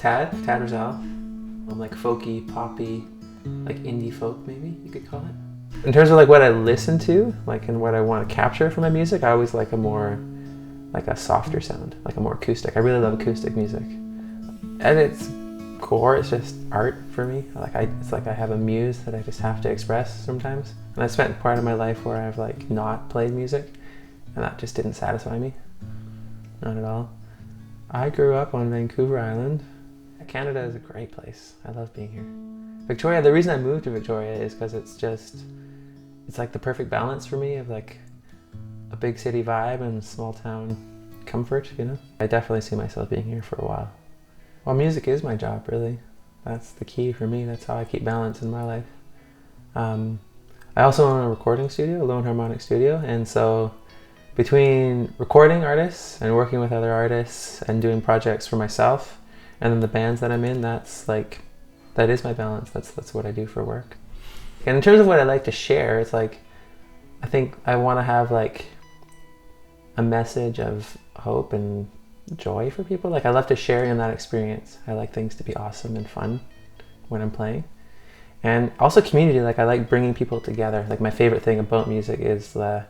Tad Ruszel. I'm like folky, poppy, like indie folk maybe you could call it. In terms of like what I listen to, like and what I want to capture from my music, I always like a softer sound, like a more acoustic. I really love acoustic music. At its core, it's just art for me. It's like I have a muse that I just have to express sometimes. And I spent part of my life where I've like not played music, and that just didn't satisfy me, not at all. I grew up on Vancouver Island. Canada is a great place. I love being here. Victoria, the reason I moved to Victoria is because it's like the perfect balance for me of like a big city vibe and small town comfort, you know? I definitely see myself being here for a while. Well, music is my job, really. That's the key for me. That's how I keep balance in my life. I also own a recording studio, a lone harmonic studio, and so between recording artists and working with other artists and doing projects for myself, and then the bands that I'm in, that is my balance. That's what I do for work. And in terms of what I like to share, it's like, I think I want to have like a message of hope and joy for people. Like I love to share in that experience. I like things to be awesome and fun when I'm playing. And also community, like I like bringing people together. Like my favorite thing about music is the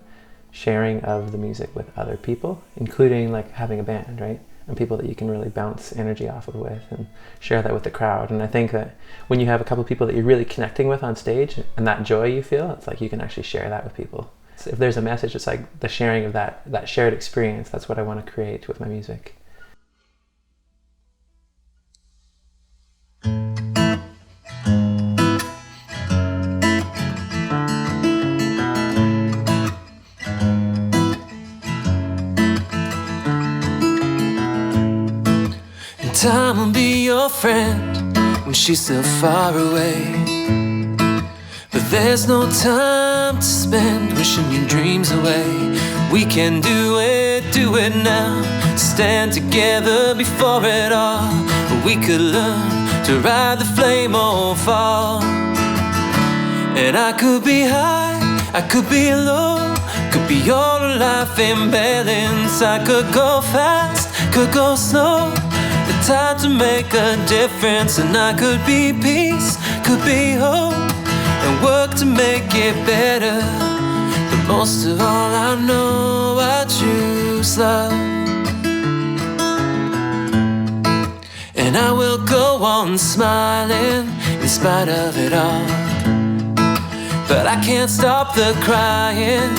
sharing of the music with other people, including like having a band, right? And people that you can really bounce energy off of with and share that with the crowd. And I think that when you have a couple of people that you're really connecting with on stage and that joy you feel, it's like you can actually share that with people. So if there's a message, it's like the sharing of that shared experience. That's what I want to create with my music. Time will be your friend when she's still far away. But there's no time to spend wishing your dreams away. We can do it now. Stand together before it all. But we could learn to ride the flame or fall. And I could be high, I could be low, could be all of life in balance. I could go fast, could go slow. The time to make a difference. And I could be peace, could be hope, and work to make it better. But most of all I know I choose love. And I will go on smiling in spite of it all. But I can't stop the crying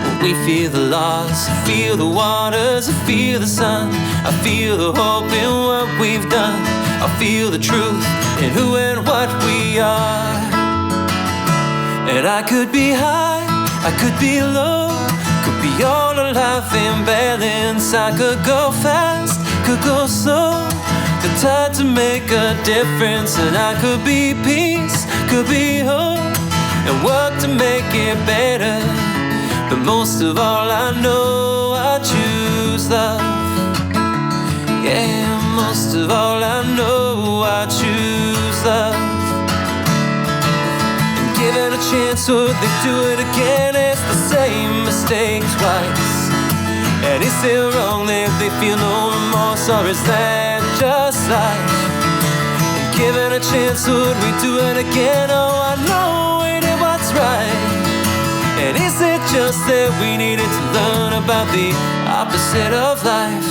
when we feel the loss. I feel the waters, I feel the sun, I feel the hope in what we've done. I feel the truth in who and what we are. And I could be high, I could be low, could be all of life in balance. I could go fast, could go slow, the time to make a difference. And I could be peace, could be hope, and work to make it better. But most of all I know I choose love. Yeah, most of all I know I choose love. And given a chance, would they do it again? It's the same mistake twice. And is it wrong that they feel no remorse, or is that just life? And given a chance, would we do it again? Oh, I know we did what's right. And is it just that we needed to learn about the opposite of life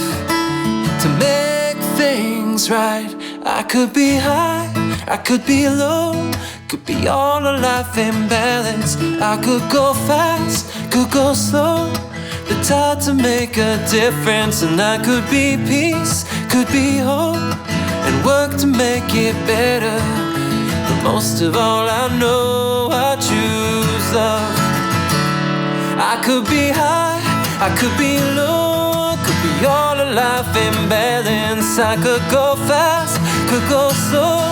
to make things right? I could be high, I could be low, could be all of life in balance. I could go fast, could go slow, the time to make a difference. And I could be peace, could be hope, and work to make it better. But most of all I know I choose love. I could be high, I could be low, could be all of life in balance. I could go fast, could go slow,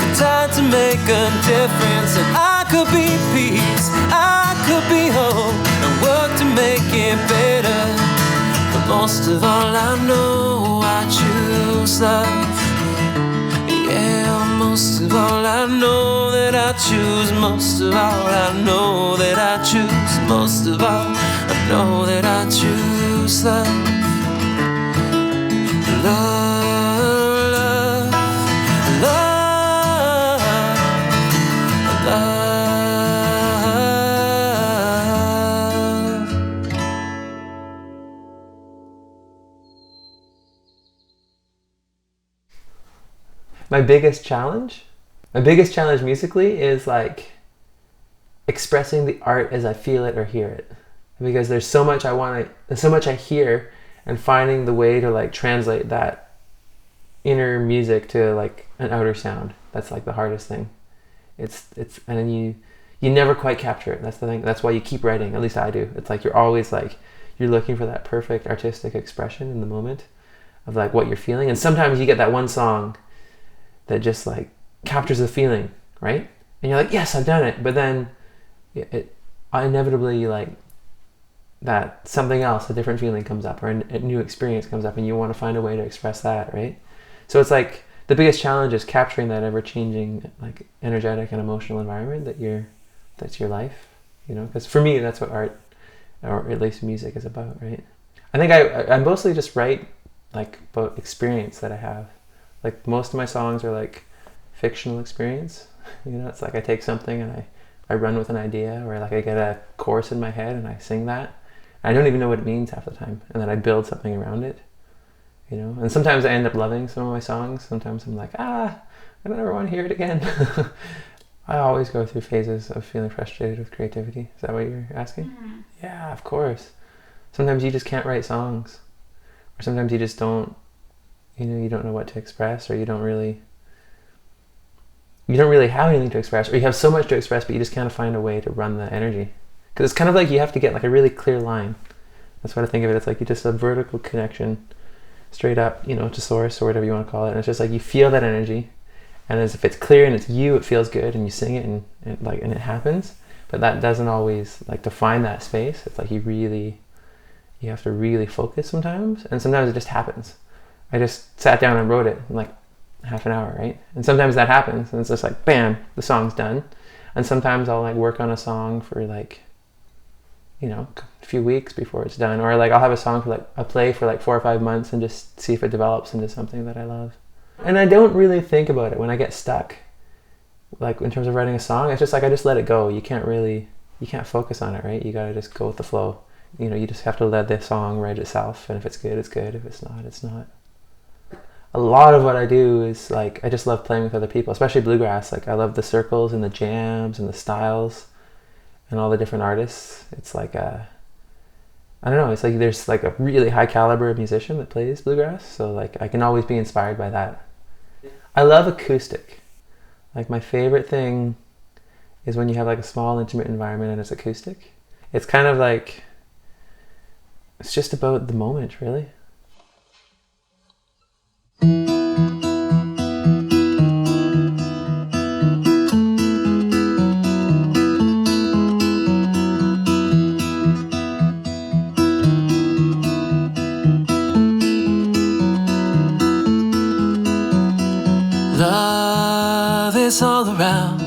the time to make a difference. And I could be peace, I could be hope, and work to make it better. But most of all I know I choose love. Yeah, most of all I know that I choose. Most of all I know that I choose. Most of all I know that I choose love. Love, love. My biggest challenge musically is like expressing the art as I feel it or hear it, because there's so much I hear, and finding the way to like translate that inner music to like an outer sound. That's like the hardest thing. It's and then you never quite capture it. That's the thing. That's why you keep writing. At least I do. It's like you're always like you're looking for that perfect artistic expression in the moment of like what you're feeling. And sometimes you get that one song that just like captures the feeling, right? And you're like, yes, I've done it. But then it inevitably like that something else, a different feeling comes up, or a new experience comes up, and you want to find a way to express that, right? So it's like the biggest challenge is capturing that ever-changing, like energetic and emotional environment that's your life, you know? Because for me, that's what art, or at least music, is about, right? I think I mostly just write like about experience that I have. Like most of my songs are like fictional experience, you know? It's like I take something and I run with an idea, or like I get a chorus in my head and I sing that. I don't even know what it means half the time, and then I build something around it, you know? And sometimes I end up loving some of my songs. Sometimes I'm like, I don't ever want to hear it again. I always go through phases of feeling frustrated with creativity. Is that what you're asking? Mm-hmm. Yeah, of course. Sometimes you just can't write songs, or sometimes you just don't, you don't know what to express, or you don't really have anything to express, or you have so much to express, but you just can't find a way to run the energy. Because it's kind of like you have to get like a really clear line. That's what I think of it. It's like you just a vertical connection straight up, to source, or whatever you want to call it. And it's just like you feel that energy, and as if it's clear and it's you, it feels good, and you sing it, and it happens. But that doesn't always, like, to find that space, it's like you have to really focus sometimes, and sometimes it just happens. I just sat down and wrote it in like half an hour, right? And sometimes that happens, and it's just like, bam, the song's done. And sometimes I'll like work on a song for like, a few weeks before it's done, or like I'll have a song for like a play for like 4 or 5 months and just see if it develops into something that I love. And I don't really think about it when I get stuck, like in terms of writing a song. It's just like I just let it go. You can't focus on it, right? You gotta just go with the flow. You just have to let the song write itself, and if it's good, it's good. If it's not, it's not. A lot of what I do is like I just love playing with other people, especially bluegrass. Like I love the circles and the jams and the styles and all the different artists. It's like I don't know, it's like there's like a really high caliber musician that plays bluegrass, so like I can always be inspired by that. I love acoustic. Like my favorite thing is when you have like a small intimate environment and it's acoustic. It's kind of like, it's just about the moment, really. Love is all around.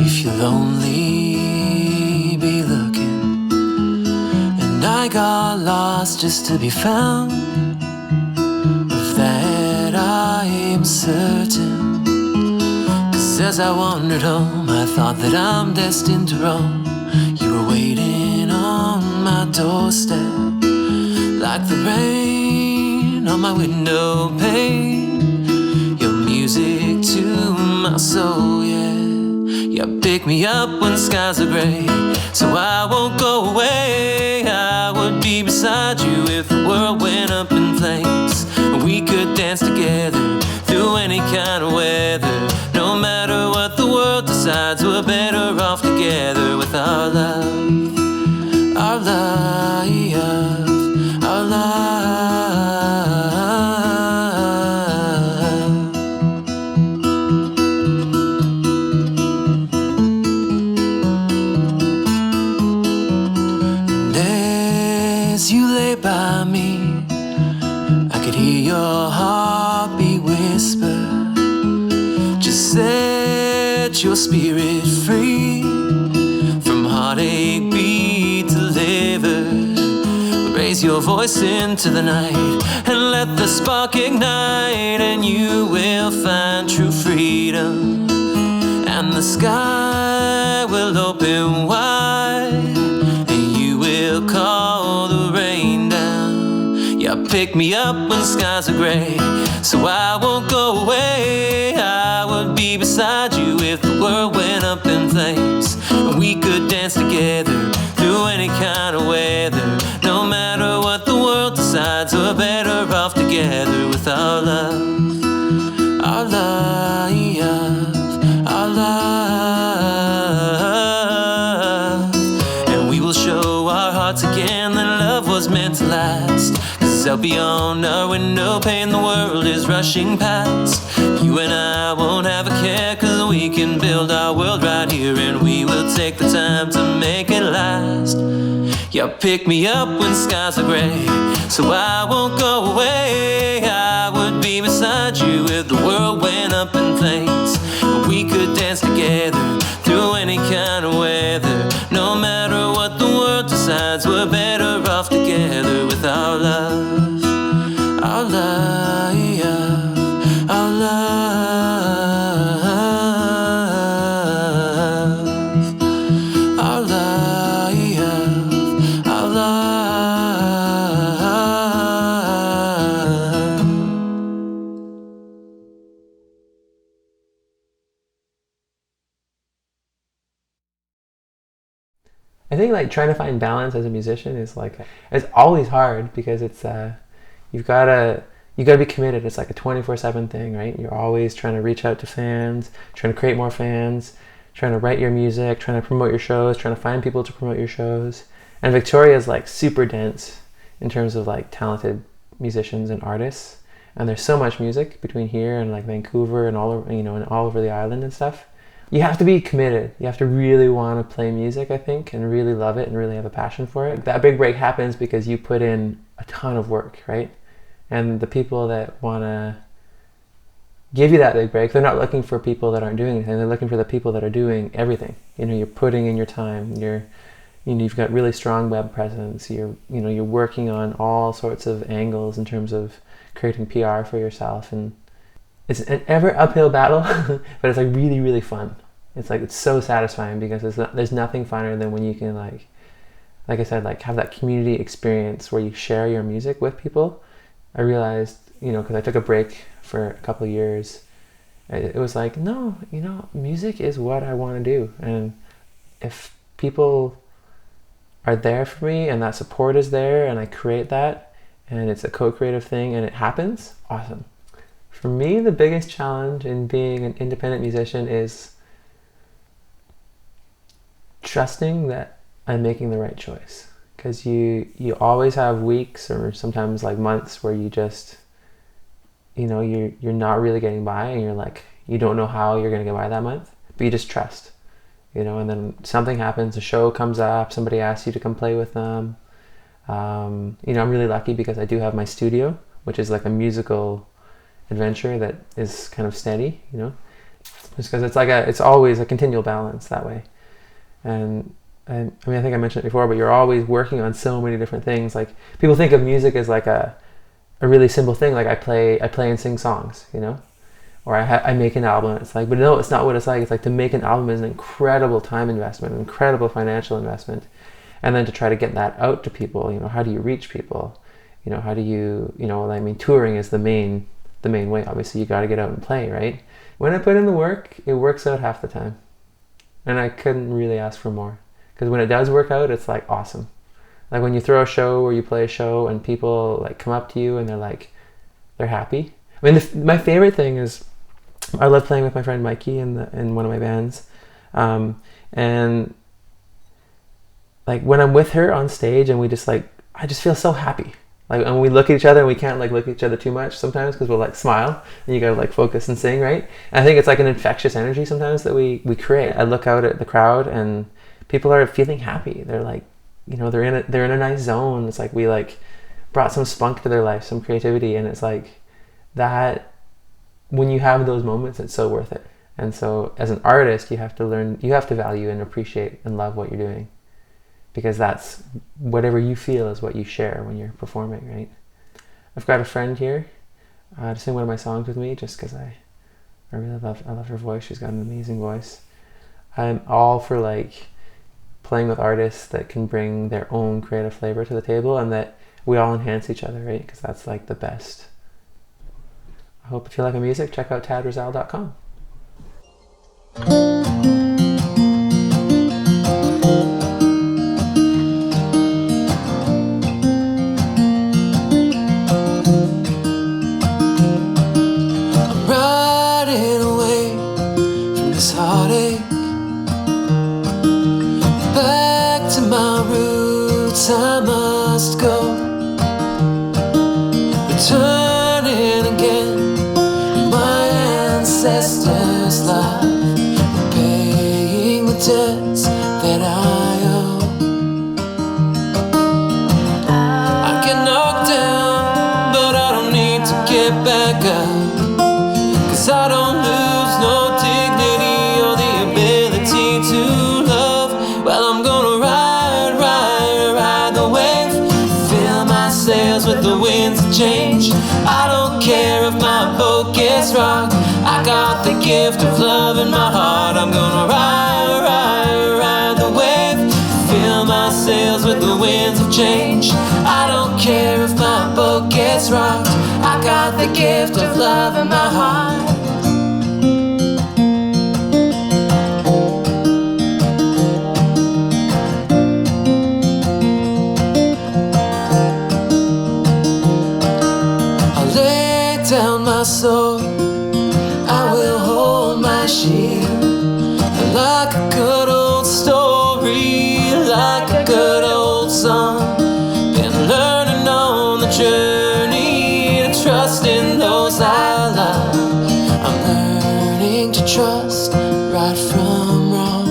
If you're lonely, be looking. And I got lost just to be found. Of that I am certain. 'Cause as I wandered home, I thought that I'm destined to roam. You were waiting on my doorstep, like the rain on my window pane. Music to my soul, yeah. You pick me up when skies are gray, so I won't go away. I would be beside you if the world went up in flames, and we could dance together through any kind of weather. No matter what the world decides, we're better off together with our love, our love, our love. By me, I could hear your heartbeat whisper, just set your spirit free from heartache, be delivered. Raise your voice into the night and let the spark ignite, and you will find true freedom, and the sky will open wide, and you will call the rain down. You pick me up when skies are gray, so I won't go away. I would be beside you if the world went up in flames, and we could dance together through any kind of weather. No matter what the world decides, we're better off together with our love, our love, our love. And we will show our hearts again that love was meant to last. 'Cause out beyond our window pane the world is rushing past. You and I won't have a care, 'cause we can build our world right here, and we will take the time to make it last. Yeah, pick me up when skies are gray, so I won't go away. I would be beside you if the world went up in flames, and we could dance together through any kind of weather. No matter what the world decides, we're better off together with our love, our love, our love, our love, our love. I think like trying to find balance as a musician is like, it's always hard because it's you gotta be committed. It's like a 24/7 thing, right? You're always trying to reach out to fans, trying to create more fans, trying to write your music, trying to promote your shows, trying to find people to promote your shows. And Victoria is like super dense in terms of like talented musicians and artists. And there's so much music between here and like Vancouver and all over, and all over the island and stuff. You have to be committed. You have to really want to play music, I think, and really love it and really have a passion for it. That big break happens because you put in a ton of work, right? And the people that want to give you that big break, they're not looking for people that aren't doing anything. They're looking for the people that are doing everything. You're putting in your time. You've got really strong web presence. You're working on all sorts of angles in terms of creating PR for yourself, and it's an ever uphill battle, but it's like really, really fun. It's so satisfying because there's nothing funner than when you can like I said, like have that community experience where you share your music with people. I realized, because I took a break for a couple of years, it was like, no, music is what I want to do. And if people are there for me and that support is there and I create that and it's a co-creative thing and it happens, awesome. For me, the biggest challenge in being an independent musician is trusting that I'm making the right choice. Because you always have weeks or sometimes like months where you just, you're not really getting by and you're like, you don't know how you're going to get by that month, but you just trust, and then something happens, a show comes up, somebody asks you to come play with them. I'm really lucky because I do have my studio, which is like a musical adventure that is kind of steady, just because it's always a continual balance that way. And I think I mentioned it before, but you're always working on so many different things. Like people think of music as like a really simple thing. Like I play and sing songs, or I make an album. It's like, but no, it's not what it's like. It's like to make an album is an incredible time investment, an incredible financial investment. And then to try to get that out to people, how do you reach people? How do you, touring is the main way. Obviously you got to get out and play, right? When I put in the work, it works out half the time. And I couldn't really ask for more. Because when it does work out, it's like awesome. Like when you throw a show or you play a show and people like come up to you and they're happy. I mean, my favorite thing is I love playing with my friend Mikey in one of my bands. And like when I'm with her on stage and I just feel so happy. Like, and we look at each other and we can't like look at each other too much sometimes because we'll like smile and you gotta like focus and sing, right? And I think it's like an infectious energy sometimes that we create. I look out at the crowd and people are feeling happy. They're like, they're in a nice zone. It's like we like brought some spunk to their life, some creativity, and it's like that. When you have those moments, it's so worth it. And so, as an artist, you have to value and appreciate and love what you're doing, because that's whatever you feel is what you share when you're performing, right? I've got a friend here to sing one of my songs with me, just because I really love her voice. She's got an amazing voice. I'm all for like playing with artists that can bring their own creative flavor to the table and that we all enhance each other, right? Because that's like the best. I hope if you like my music, check out tadruszel.com. I'm riding away from this heartache, back to my roots I must go, returning again in my ancestors' life, paying the debts that I owe. I get knocked down, but I don't need to get back up, 'cause I don't lose no dignity or the ability to love. Well, I'm gonna ride, ride, ride the wave, fill my sails with the winds of change. I don't care if my boat gets rocked, I got the gift of love in my heart. I'm gonna ride, ride, ride the wave, fill my sails with the winds of change. I don't care if my boat gets rocked, I got the gift of love in my heart. I'll lay down my sword, I will hold my shield, like a good old story, like a good old song. Been learning on the journey to trust in those I love. I'm learning to trust right from wrong.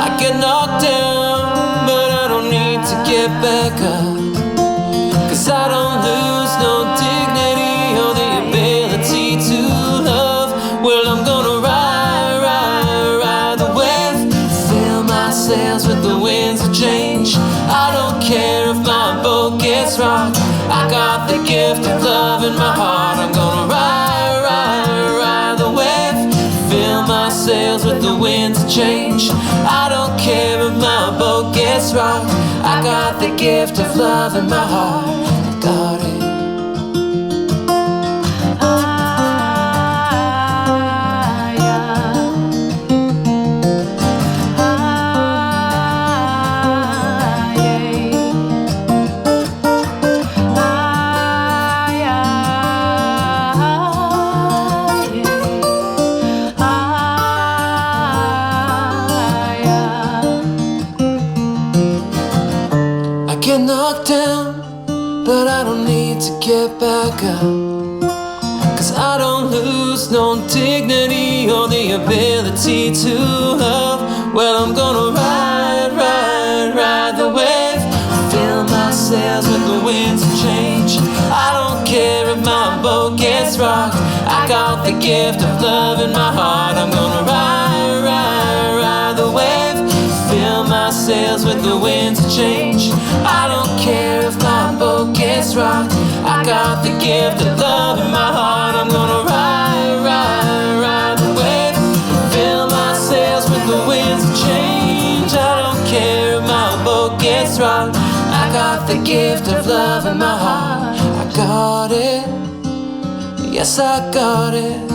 I get knocked down, but I don't need to get back up, 'cause I don't lose no dignity or the ability to love. Well, I'm gonna ride, ride, ride the wave, fill my sails with the winds of change. I don't care if my boat gets rocked, I got the gift of love in my heart. I'm gonna ride, ride, ride the wave, fill my sails with the winds of change. I don't care if my boat gets rocked, I got the gift of love in my heart. I got it. I get knocked down, but I don't need to get back up, 'cause I don't lose no dignity or the ability to love. Well, I'm gonna ride, ride, ride the wave, fill my sails with the winds of change. I don't care if my boat gets rocked, I got the gift of love in my heart. I'm gonna ride, ride, ride the wave, fill my sails with the winds of change. I don't care if my boat gets rocked, I got the gift of love in my heart. I'm gonna ride, ride, ride the wave, fill my sails with the winds of change. I don't care if my boat gets rocked, I got the gift of love in my heart. I got it, yes I got it.